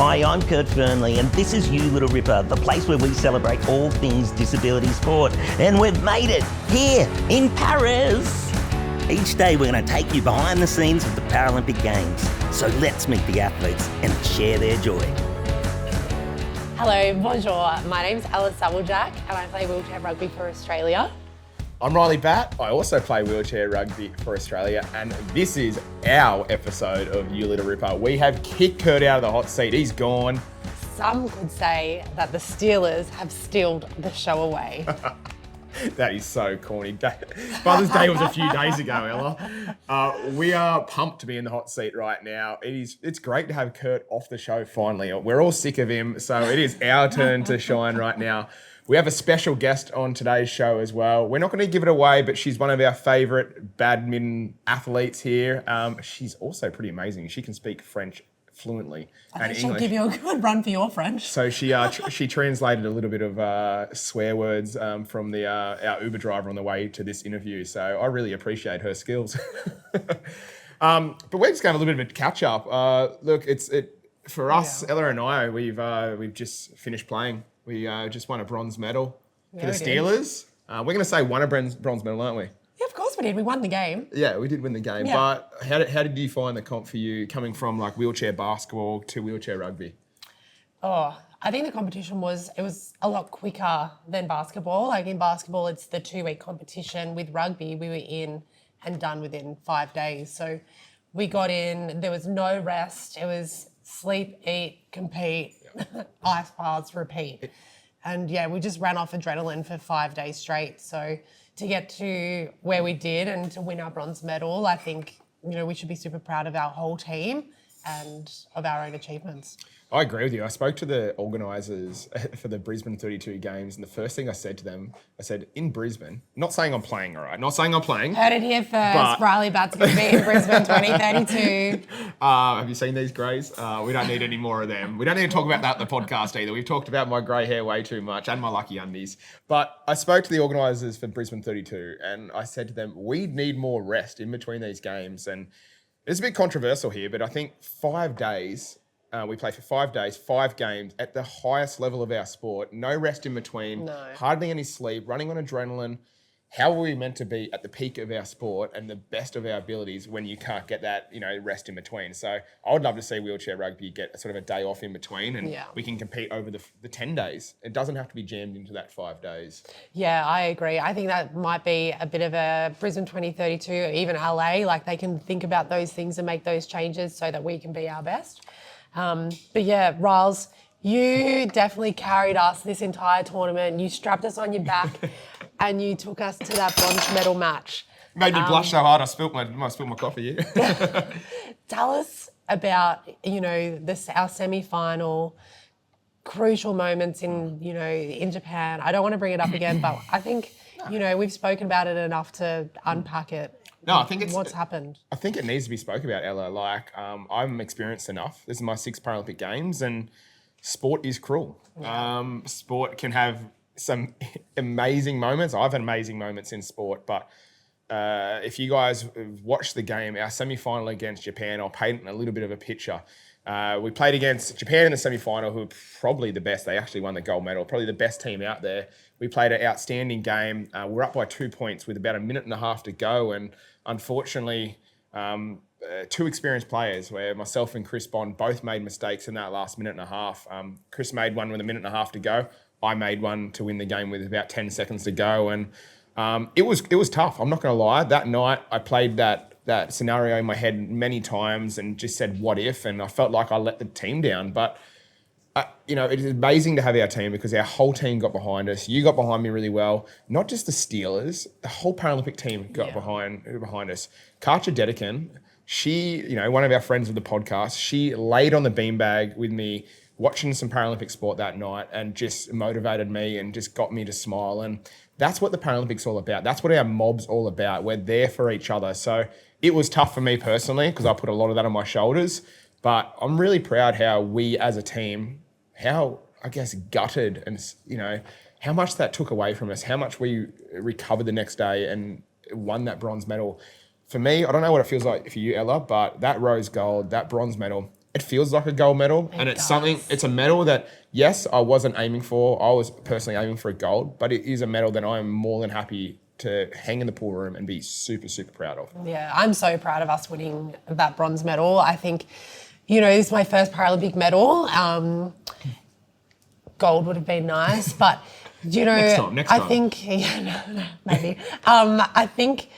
Hi, I'm Kurt Fernley, and this is You Little Ripper, the place where we celebrate all things disability sport. And we've made it here in Paris. Each day we're going to take you behind the scenes of the Paralympic Games. So let's meet the athletes and share their joy. Hello, bonjour. My name's Sabljak and I play wheelchair rugby for Australia. I'm Ryley Batt. I also play wheelchair rugby for Australia, and this is our episode of You Little Ripper. We have kicked Kurt out of the hot seat. He's gone. Some could say that the Steelers have stealed the show away. That is so corny. Mother's Day was a few days ago, Ella. We are pumped to be in the hot seat right now. It's great to have Kurt off the show finally. We're all sick of him, so it is our turn to shine right now. We have a special guest on today's show as well. We're not going to give it away, but she's one of our favourite badminton athletes here. She's also pretty amazing. She can speak French fluently and English. She'll give you a good run for your French. So she translated a little bit of swear words from our Uber driver on the way to this interview. So I really appreciate her skills. But we're just going a little bit of a catch up. Look, for us, Ella and I, we've just finished playing. We just won a bronze medal for the Steelers. We're going to say won a bronze medal, aren't we? Yeah, of course we did. We won the game. Yeah, we did win the game. Yeah. But how did you find the comp for you coming from like wheelchair basketball to wheelchair rugby? Oh, I think the competition was a lot quicker than basketball. Like in basketball, it's the 2-week competition. With rugby, we were in and done within 5 days. So we got in, there was no rest. It was sleep, eat, compete, ice baths, repeat. And yeah, we just ran off adrenaline for 5 days straight. So to get to where we did and to win our bronze medal, I think, we should be super proud of our whole team and of our own achievements. I agree with you. I spoke to the organisers for the Brisbane 32 games, and the first thing I said to them, I said, in Brisbane, not saying I'm playing, all right? Not saying I'm playing. Heard it here first. Ryley Batt's going to be in Brisbane 2032. Have you seen these greys? We don't need any more of them. We don't need to talk about that in the podcast either. We've talked about my grey hair way too much and my lucky undies. But I spoke to the organisers for Brisbane 32, and I said to them, we need more rest in between these games. And it's a bit controversial here, but I think 5 days... we play for 5 days, 5 games at the highest level of our sport. No rest in between, hardly any sleep, running on adrenaline. How are we meant to be at the peak of our sport and the best of our abilities when you can't get that, rest in between? So I would love to see wheelchair rugby get sort of a day off in between and we can compete over the 10 days. It doesn't have to be jammed into that 5 days. Yeah, I agree. I think that might be a bit of a Brisbane 2032, or even LA. Like they can think about those things and make those changes so that we can be our best. But yeah, Ryles, you definitely carried us this entire tournament. You strapped us on your back and you took us to that bronze medal match. Made me blush so hard I spilled my coffee here. Tell us about, our semi-final, crucial moments in Japan. I don't want to bring it up again, but I think, we've spoken about it enough to unpack it. No, I think what's happened. I think it needs to be spoken about, Ella. Like, I'm experienced enough. This is my 6th Paralympic Games, and sport is cruel. Yeah. Sport can have some amazing moments. I've had amazing moments in sport, but if you guys watch the game, our semi-final against Japan, I'll paint a little bit of a picture. We played against Japan in the semi-final, who are probably the best. They actually won the gold medal, probably the best team out there. We played an outstanding game. We're up by 2 points with about a minute and a half to go. And unfortunately, 2 experienced players, where myself and Chris Bond both made mistakes in that last minute and a half. Chris made one with a minute and a half to go. I made one to win the game with about 10 seconds to go. And it was tough. I'm not going to lie. That night, I played that scenario in my head many times and just said, what if? And I felt like I let the team down. But, it is amazing to have our team because our whole team got behind us. You got behind me really well. Not just the Steelers, the whole Paralympic team got behind us. Katja Dedekin, she, one of our friends of the podcast, she laid on the beanbag with me watching some Paralympic sport that night and just motivated me and just got me to smile. And that's what the Paralympics all about. That's what our mob's all about. We're there for each other. So it was tough for me personally because I put a lot of that on my shoulders. But I'm really proud how we as a team, gutted and, how much that took away from us, how much we recovered the next day and won that bronze medal. For me, I don't know what it feels like for you, Ella, but that rose gold, that bronze medal, it feels like a gold medal. And it's it's a medal that, yes, I wasn't aiming for. I was personally aiming for a gold, but it is a medal that I am more than happy to hang in the pool room and be super, super proud of. Yeah, I'm so proud of us winning that bronze medal. I think, this is my first Paralympic medal. Gold would have been nice, but, next time. I think, maybe. I think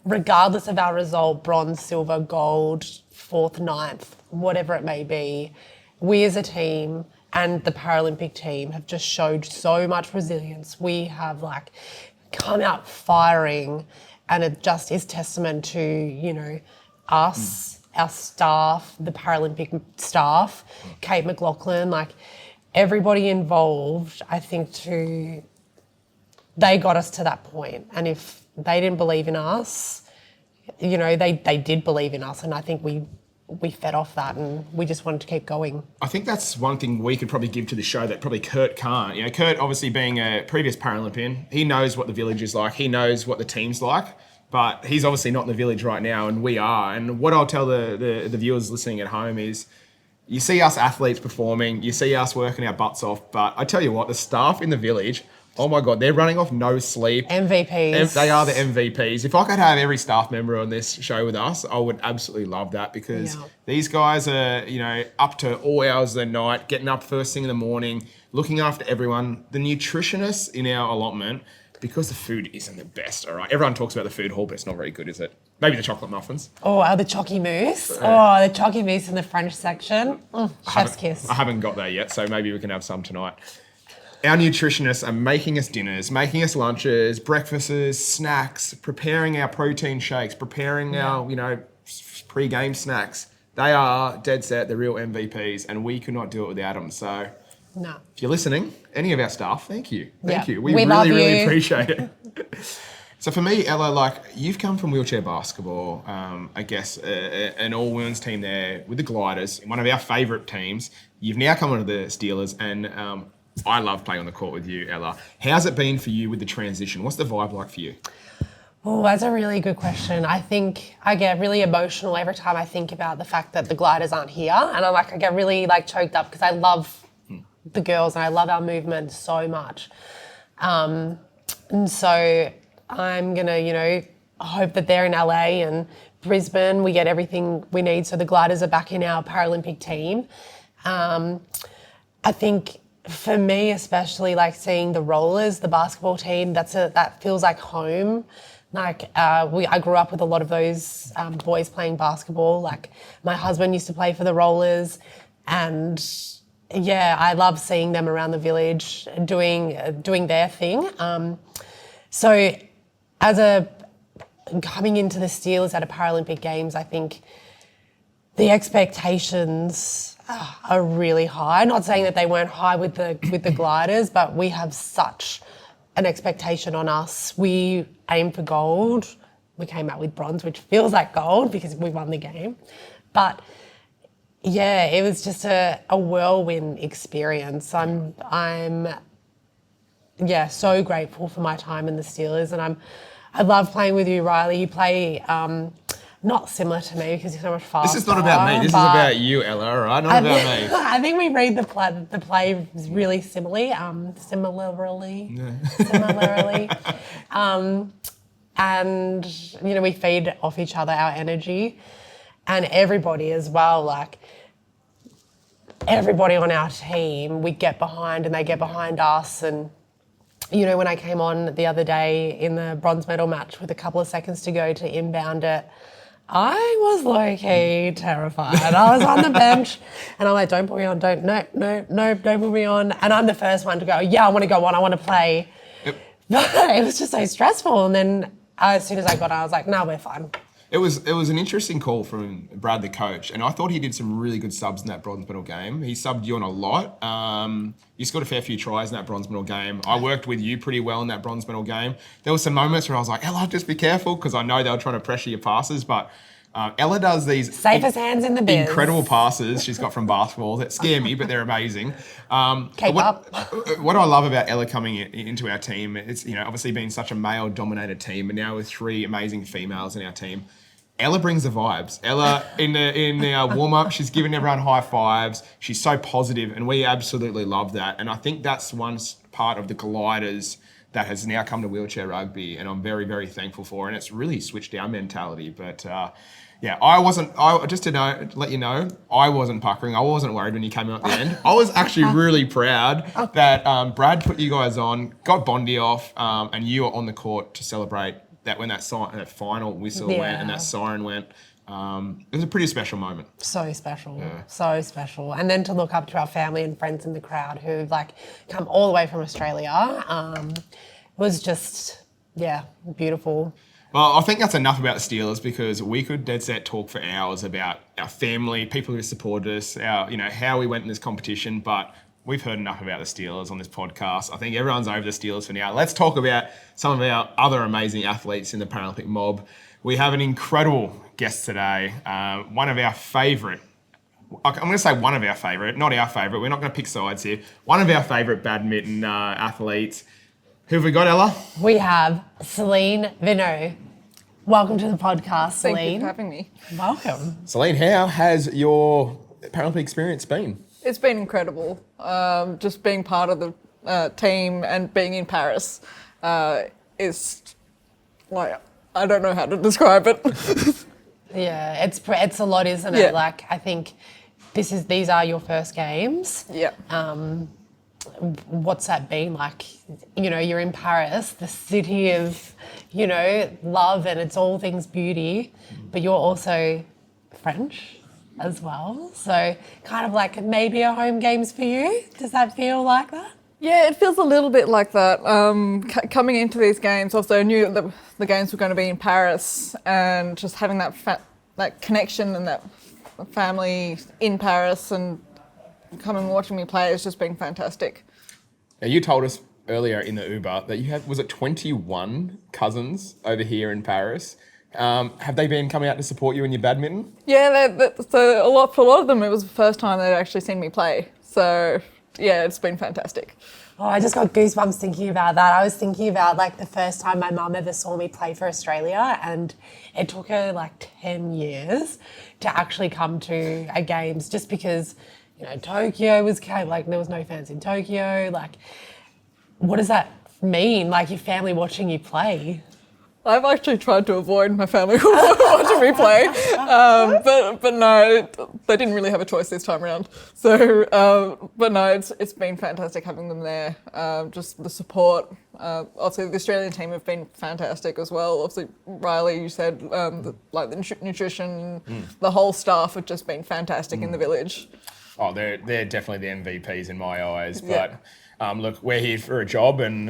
regardless of our result, bronze, silver, gold, 4th, 9th, whatever it may be, we as a team and the Paralympic team have just showed so much resilience. We have come out firing, and it just is testament to, us, our staff, the Paralympic staff, Kate McLaughlin, everybody involved, I think they got us to that point. And if they didn't believe in us, they did believe in us. And I think we fed off that, and we just wanted to keep going. I think that's one thing we could probably give to the show that probably Kurt can't. Kurt, obviously being a previous Paralympian, he knows what the village is like. He knows what the team's like, but he's obviously not in the village right now, and we are. And what I'll tell the viewers listening at home is, you see us athletes performing, you see us working our butts off, but I tell you what, the staff in the village, oh my God, they're running off no sleep. MVPs. They are the MVPs. If I could have every staff member on this show with us, I would absolutely love that, because these guys are, up to all hours of the night, getting up first thing in the morning, looking after everyone. The nutritionists in our allotment, because the food isn't the best, all right? Everyone talks about the food hall, but it's not very good, is it? Maybe the chocolate muffins. Oh, the chocky mousse. Oh, the chocky mousse in the French section. Chef's kiss. I haven't got that yet, so maybe we can have some tonight. Our nutritionists are making us dinners, making us lunches, breakfasts, snacks, preparing our protein shakes, preparing our, pre-game snacks. They are dead set, the real MVPs, and we could not do it without them. So no. If you're listening, any of our staff, thank you. Thank you. We really, really appreciate it. So for me, Ella, you've come from wheelchair basketball, I guess, an all-women's team there with the Gliders, one of our favourite teams. You've now come onto the Steelers, and I love playing on the court with you, Ella. How's it been for you with the transition? What's the vibe like for you? Oh, that's a really good question. I think I get really emotional every time I think about the fact that the Gliders aren't here, and I get really choked up, because I love the girls and I love our movement so much. And so I'm gonna, hope that they're in LA and Brisbane, we get everything we need so the Gliders are back in our Paralympic team. I think for me, especially seeing the Rollers, the basketball team, that feels like home. I grew up with a lot of those boys playing basketball. My husband used to play for the Rollers, and I love seeing them around the village doing their thing. So coming into the Steelers at a Paralympic Games, I think the expectations are really high. Not saying that they weren't high with the Gliders, but we have such an expectation on us. We aim for gold. We came out with bronze, which feels like gold because we won the game. But it was just a whirlwind experience. I'm so grateful for my time in the Steelers, and I love playing with you, Ryley. You play not similar to me because you're so much faster. This is not about me. This is about you, Ella, all right? Not about me. I think we read the play really similarly. And, we feed off each other, our energy. And everybody as well, everybody on our team, we get behind and they get behind us. And, when I came on the other day in the bronze medal match with a couple of seconds to go to inbound it, I was low-key terrified. I was on the bench and I'm like, don't put me on, don't put me on. And I'm the first one to go, I want to go on, I want to play. Yep. But it was just so stressful. And then as soon as I got on, I was like, no, we're fine. It was an interesting call from Brad, the coach, and I thought he did some really good subs in that bronze medal game. He subbed you on a lot. You scored a fair few tries in that bronze medal game. I worked with you pretty well in that bronze medal game. There were some moments where I was like, Ella, just be careful, because I know they were trying to pressure your passes, but Ella does these safest hands in the biz. Incredible passes she's got from basketball that scare me, but they're amazing. Keep up. What I love about Ella coming into our team, it's obviously been such a male-dominated team, and now with 3 amazing females in our team, Ella brings the vibes. Ella, in the warm-up, she's giving everyone high fives. She's so positive, and we absolutely love that. And I think that's one part of the gliders that has now come to wheelchair rugby, and I'm very, very thankful for. And it's really switched our mentality. But just to let you know, I wasn't puckering. I wasn't worried when you came out at the end. I was actually really proud that Brad put you guys on, got Bondi off, and you were on the court to celebrate that when that final whistle went and that siren went. It was a pretty special moment. So special, so special. And then to look up to our family and friends in the crowd who've like come all the way from Australia was just, beautiful. Well, I think that's enough about the Steelers because we could dead set talk for hours about our family, people who supported us, how we went in this competition, but we've heard enough about the Steelers on this podcast. I think everyone's over the Steelers for now. Let's talk about some of our other amazing athletes in the Paralympic mob. We have an incredible guest today, one of our favourite, I'm going to say one of our favourite, not our favourite, we're not going to pick sides here, one of our favourite badminton athletes. Who have we got, Ella? We have Celine Vinot. Welcome to the podcast, Celine. Thank you for having me. Welcome. Celine, how has your Paralympic experience been? It's been incredible. Just being part of the team and being in Paris is like, I don't know how to describe it. Yeah, it's a lot, isn't it? Yeah. Like, I think these are your first games. Yeah. What's that been like? You're in Paris, the city of, love, and it's all things beauty, but you're also French as well. So kind of like maybe a home games for you. Does that feel like that? Yeah, it feels a little bit like that. Coming into these games, also I knew that the games were going to be in Paris, and just having that connection and that family in Paris and coming and watching me play has just been fantastic. Now, you told us earlier in the Uber that you had, was it 21 cousins over here in Paris? Have they been coming out to support you in your badminton? Yeah, for a lot of them, it was the first time they'd actually seen me play. So, yeah, it's been fantastic. Oh, I just got goosebumps thinking about that. I was thinking about like the first time my mum ever saw me play for Australia, and it took her like 10 years to actually come to a games just because, Tokyo was like there was no fans in Tokyo. Like, what does that mean? Like your family watching you play? I've actually tried to avoid my family watching me play, but no, they didn't really have a choice this time around. So, but no, it's been fantastic having them there. Just the support. Also, the Australian team have been fantastic as well. Obviously, Ryley, you said, the nutrition, the whole staff have just been fantastic in the village. Oh, they're definitely the MVPs in my eyes. But look, we're here for a job, and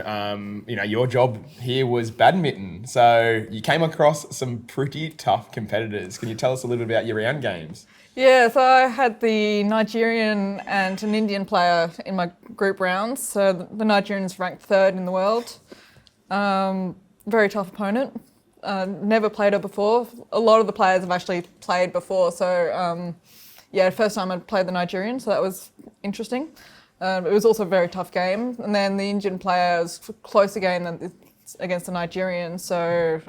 your job here was badminton. So you came across some pretty tough competitors. Can you tell us a little bit about your round games? Yeah, so I had the Nigerian and an Indian player in my group rounds. So the Nigerian's ranked third in the world. Very tough opponent. Never played her before. A lot of the players have actually played before, so. First time I'd played the Nigerian, so that was interesting. It was also a very tough game. And then the Indian player was closer game than against the Nigerian, so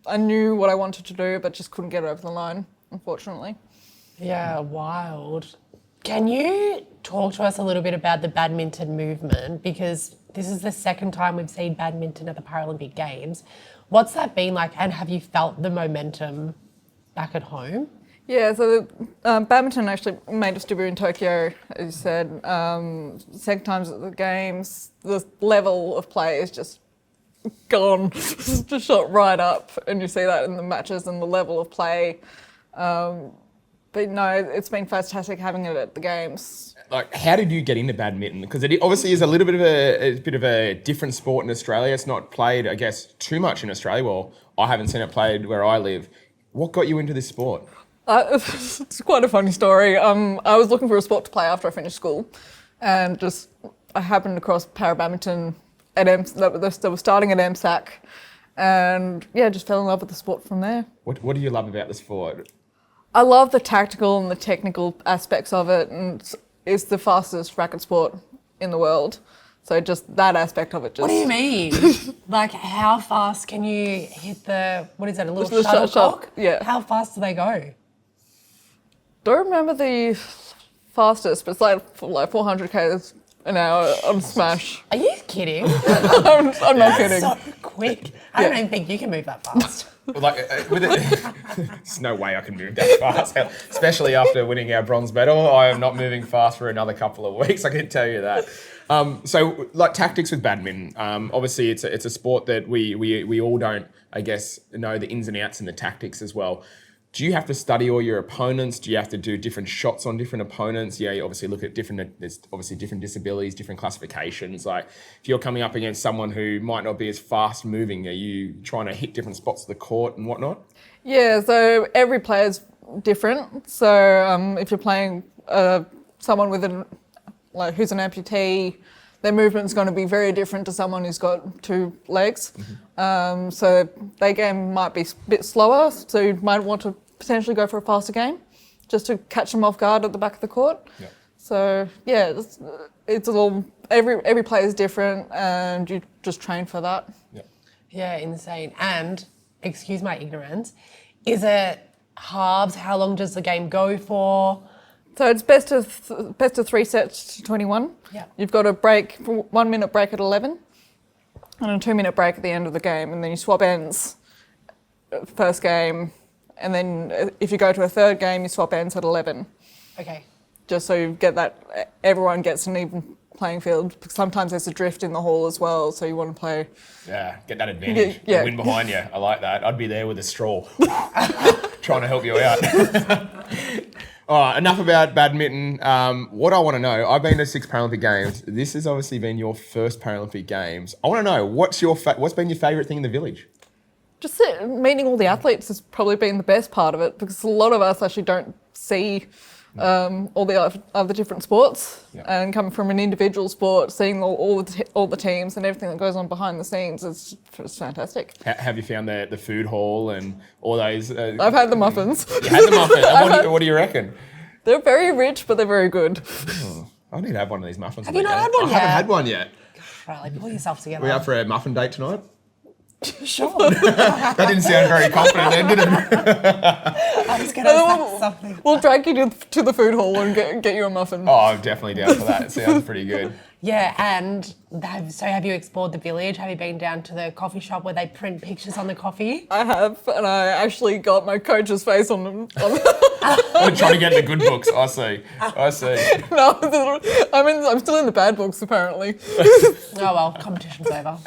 I knew what I wanted to do, but just couldn't get it over the line, unfortunately. Yeah, wild. Can you talk to us a little bit about the badminton movement? Because this is the second time we've seen badminton at the Paralympic Games. What's that been like, and have you felt the momentum back at home? Yeah, so badminton actually made its debut in Tokyo, as you said. Second times at the Games, the level of play is just gone, just shot right up, and you see that in the matches and the level of play. But no, it's been fantastic having it at the Games. Like, how did you get into badminton? Because it obviously is a little bit of a different sport in Australia. It's not played, I guess, too much in Australia. Well, I haven't seen it played where I live. What got you into this sport? It's quite a funny story. I was looking for a sport to play after I finished school, and I happened across para-badminton at they were starting at MSAC, and just fell in love with the sport from there. What do you love about the sport? I love the tactical and the technical aspects of it, and it's the fastest racket sport in the world. So just that aspect of it. Just What do you mean? Like, how fast can you hit the, what is that, a little the shuttlecock? yeah. How fast do they go? Don't remember the fastest, but it's like 400 k's an hour on smash. Are you kidding? I'm not kidding. So quick. I don't even think you can move that fast. Like, there's no way I can move that fast, especially after winning our bronze medal. I am not moving fast for another couple of weeks, I can tell you that. So, like tactics with badminton, obviously it's a sport that we all don't, I guess, know the ins and outs and the tactics as well. Do you have to study all your opponents? Do you have to do different shots on different opponents? Yeah, you obviously look at there's obviously different disabilities, different classifications. Like if you're coming up against someone who might not be as fast moving, are you trying to hit different spots of the court and whatnot? Yeah, so every player's different. So if you're playing someone with who's an amputee, their movement's going to be very different to someone who's got two legs. Mm-hmm. So their game might be a bit slower, so you might want to potentially go for a faster game just to catch them off guard at the back of the court. Yeah. So yeah, it's a little, every player is different and you just train for that. Yeah. Yeah, insane. And, excuse my ignorance, is it halves? How long does the game go for? So it's best of 3 sets to 21. Yeah. You've got a break, 1 minute break at 11 and a 2 minute break at the end of the game, and then you swap ends first game, and then if you go to a third game, you swap ends at 11. Okay. Just so you get that, everyone gets an even playing field. Sometimes there's a drift in the hall as well, so you want to play. Yeah, get that advantage. Yeah. The wind behind you. I like that. I'd be there with a straw, trying to help you out. All right, enough about badminton. What I want to know, I've been to 6 Paralympic Games. This has obviously been your first Paralympic Games. I want to know, what's been your favourite thing in the village? Just meeting all the athletes has probably been the best part of it, because a lot of us actually don't see all the other different sports. Yeah. And coming from an individual sport, seeing all the teams and everything that goes on behind the scenes is fantastic. Have you found the food hall and all those? I've had the muffins. You had the muffins. What do you reckon? They're very rich, but they're very good. Oh, I need to have one of these muffins. Have you not had one yet? I haven't had one yet. Ryley, pull yourself together. We up for a muffin date tonight? Sure. That didn't sound very confident then, did it? I was going to say something. We'll drag you to the food hall and get you a muffin. Oh, I'm definitely down for that. It sounds pretty good. Yeah, and have you explored the village? Have you been down to the coffee shop where they print pictures on the coffee? I have, and I actually got my coach's face on them. I'm trying to get in the good books. I see. No, I'm still in the bad books apparently. Oh well, competition's over.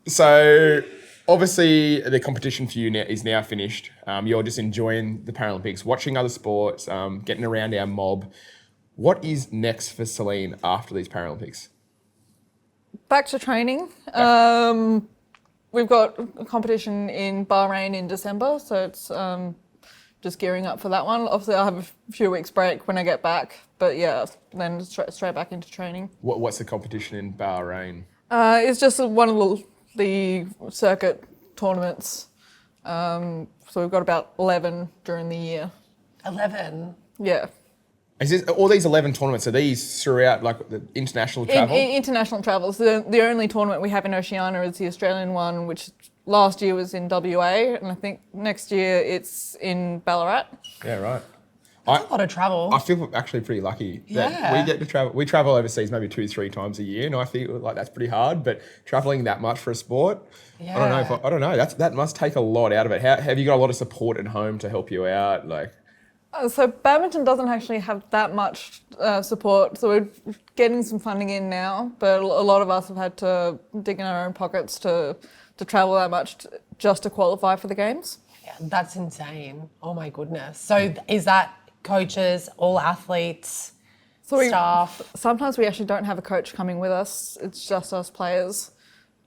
So, obviously, the competition for you is now finished. You're just enjoying the Paralympics, watching other sports, getting around our mob. What is next for Celine after these Paralympics? Back to training. We've got a competition in Bahrain in December, so it's just gearing up for that one. Obviously, I'll have a few weeks break when I get back, but yeah, then straight back into training. What's the competition in Bahrain? It's just one of the circuit tournaments. So we've got about 11 during the year. 11? Yeah. Is this, all these 11 tournaments, are these throughout like the international travel? International travel. So the only tournament we have in Oceania is the Australian one, which last year was in WA, and I think next year it's in Ballarat. Yeah, right. That's a lot of travel. I feel actually pretty lucky that we get to travel. We travel overseas maybe 2-3 times a year, and I feel like that's pretty hard. But traveling that much for a sport, yeah. I don't know. That must take a lot out of it. Have you got a lot of support at home to help you out? So badminton doesn't actually have that much support. So we're getting some funding in now, but a lot of us have had to dig in our own pockets to travel that much just to qualify for the games. Yeah, that's insane. Oh my goodness. So is that coaches, all athletes, staff? Sometimes we actually don't have a coach coming with us. It's just us players.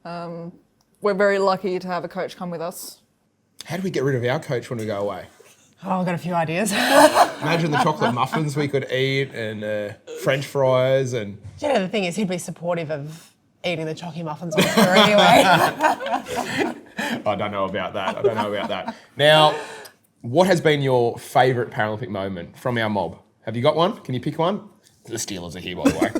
We're very lucky to have a coach come with us. How do we get rid of our coach when we go away? Oh, I've got a few ideas. Imagine the chocolate muffins we could eat and French fries and... Do you know, the thing is, he'd be supportive of eating the chocolate muffins on tour anyway. I don't know about that. Now, what has been your favourite Paralympic moment from our mob? Have you got one? Can you pick one? The Steelers are here, by the way.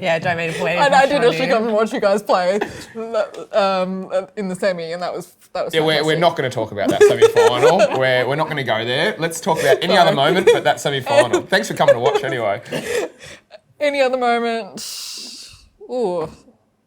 Yeah, don't mean to play. I did actually come and watch you guys play in the semi, and that was Yeah, we're not going to talk about that semi-final. we're not going to go there. Let's talk about any other moment but that semi-final. Thanks for coming to watch anyway. Any other moment? Ooh,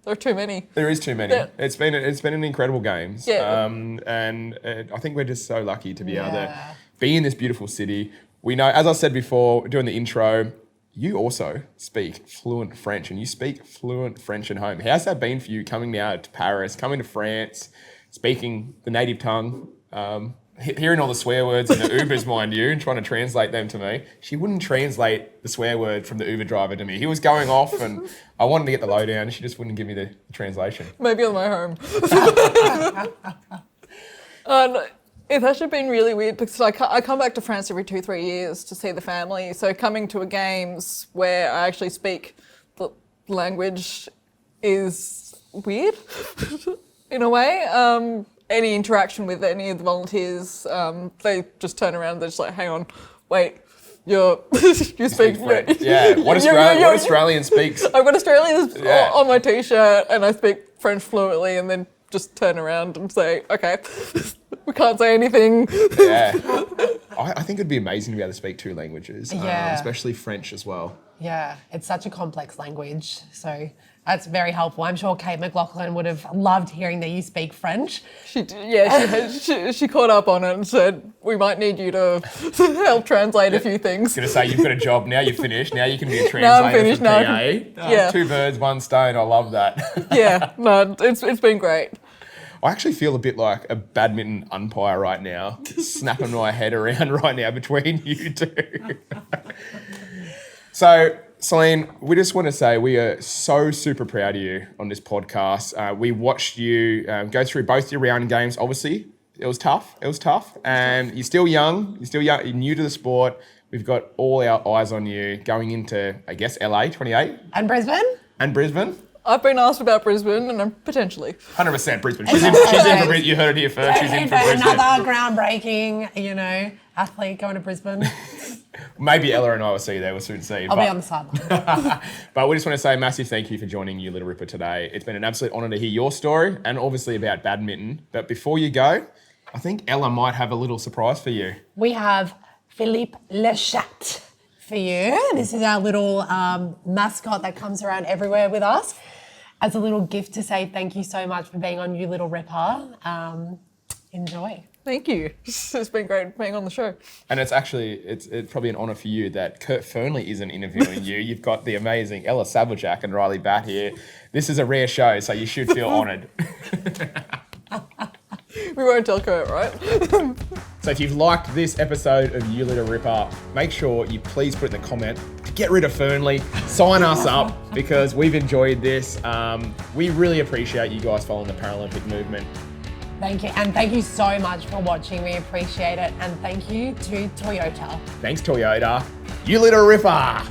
there are too many. There is too many. Yeah. It's been an incredible games. Yeah. And I think we're just so lucky to be able to be in this beautiful city. We know, as I said before, doing the intro, you also speak fluent French, and you speak fluent French at home. How's that been for you coming now to Paris, coming to France, speaking the native tongue, hearing all the swear words in the Ubers, mind you, and trying to translate them to me? She wouldn't translate the swear word from the Uber driver to me. He was going off, and I wanted to get the lowdown, and she just wouldn't give me the translation. Maybe on my home. It's actually been really weird because I come back to France every 2-3 years to see the family. So coming to a games where I actually speak the language is weird in a way. Any interaction with any of the volunteers, they just turn around and they're just like, hang on, wait, you speak French. Yeah, what Australian speaks? I've got Australians on my t-shirt and I speak French fluently, and then just turn around and say, okay, we can't say anything. Yeah. I think it'd be amazing to be able to speak 2 languages, especially French as well. Yeah, it's such a complex language, so that's very helpful. I'm sure Kate McLaughlin would have loved hearing that you speak French. She caught up on it and said, we might need you to help translate a few things. I was going to say, you've got a job, now you're finished, now you can be a translator for PA. 2 birds, 1 stone, I love that. Yeah, no, it's been great. I actually feel a bit like a badminton umpire right now, snapping my head around right now between you two. So, Celine, we just want to say we are so super proud of you on this podcast. We watched you go through both your round games. Obviously, it was tough. And you're still young. You're new to the sport. We've got all our eyes on you going into, I guess, LA 28. And Brisbane. I've been asked about Brisbane, and I'm potentially 100% Brisbane. She's in for Brisbane. You heard it here first. She's in for Brisbane. Another groundbreaking, athlete going to Brisbane. Maybe Ella and I will see you there. We'll soon see. I'll be on the sideline. But we just want to say a massive thank you for joining You Little Ripper today. It's been an absolute honour to hear your story, and obviously about badminton. But before you go, I think Ella might have a little surprise for you. We have Philippe Le Chat for you. This is our little mascot that comes around everywhere with us as a little gift to say thank you so much for being on You Little Ripper. Enjoy. Thank you. It's been great being on the show. And it's probably an honour for you that Kurt Fernley isn't interviewing you. You've got the amazing Ella Sabljak and Ryley Batt here. This is a rare show, so you should feel honoured. We won't tell Kurt, right? So if you've liked this episode of You Little Ripper, make sure you please put in the comment to get rid of Fernley, sign us up, because we've enjoyed this. We really appreciate you guys following the Paralympic movement. Thank you. And thank you so much for watching. We appreciate it. And thank you to Toyota. Thanks, Toyota. You Little Ripper.